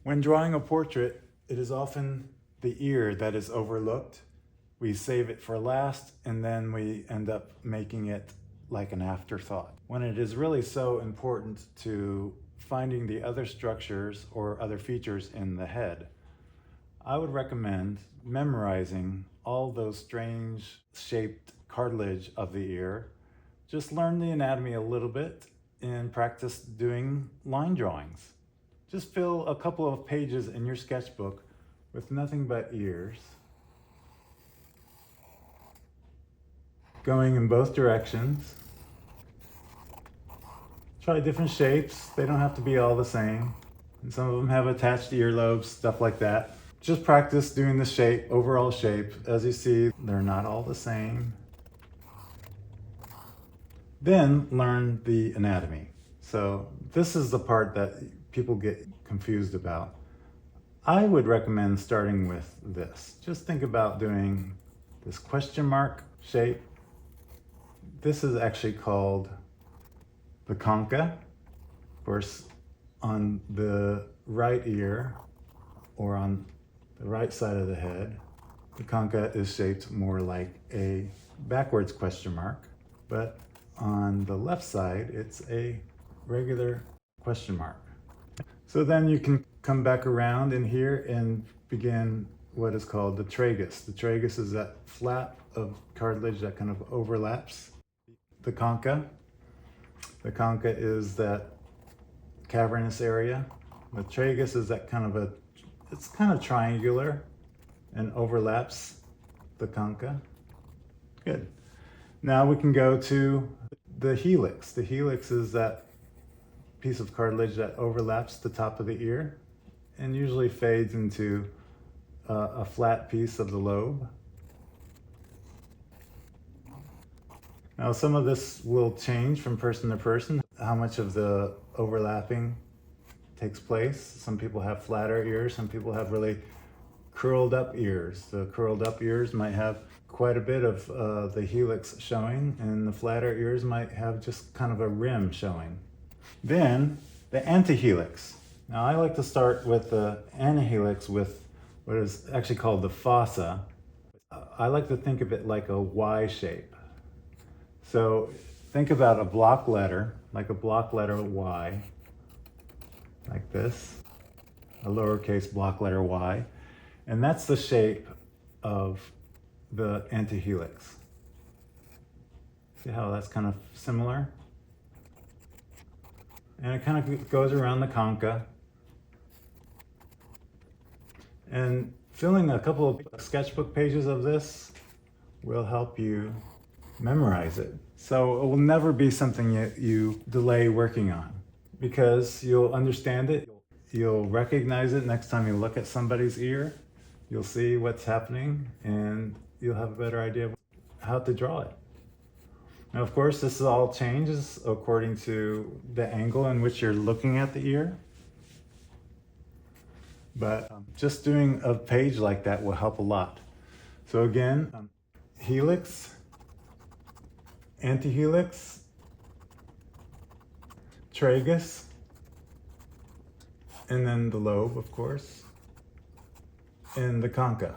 When drawing a portrait, it is often the ear that is overlooked. We save it for last, and then we end up making it like an afterthought, when it is really so important to finding the other structures or other features in the head. I would recommend memorizing all those strange shaped cartilage of the ear. Just learn the anatomy a little bit and practice doing line drawings. Just fill a couple of pages in your sketchbook with nothing but ears, going in both directions. Try different shapes. They don't have to be all the same. And some of them have attached earlobes, stuff like that. Just practice doing the shape, overall shape. As you see, they're not all the same. Then learn the anatomy. So this is the part that people get confused about. I would recommend starting with this. Just think about doing this question mark shape. This is actually called the concha. Of course, on the right ear or on the right side of the head, the concha is shaped more like a backwards question mark, but on the left side, it's a regular question mark. So then you can come back around in here and begin what is called the tragus. The tragus is that flap of cartilage that kind of overlaps the concha. The concha is that cavernous area. The tragus is that it's kind of triangular and overlaps the concha. Good. Now we can go to the helix. The helix is that piece of cartilage that overlaps the top of the ear and usually fades into a flat piece of the lobe. Now some of this will change from person to person, how much of the overlapping takes place. Some people have flatter ears, some people have really curled up ears. The curled up ears might have quite a bit of the helix showing, and the flatter ears might have just kind of a rim showing. Then the antihelix. Now I like to start with the antihelix with what is actually called the fossa. I like to think of it like a Y shape. So think about a block letter, like a block letter Y, like this, a lowercase block letter Y, and that's the shape of the antihelix. See how that's kind of similar? And it kind of goes around the concha. And filling a couple of sketchbook pages of this will help you memorize it. So it will never be something you delay working on, because you'll understand it, you'll recognize it next time you look at somebody's ear, you'll see what's happening, and you'll have a better idea of how to draw it. Now, of course, this all changes according to the angle in which you're looking at the ear. But just doing a page like that will help a lot. So again, helix, antihelix, tragus, and then the lobe, of course, and the concha.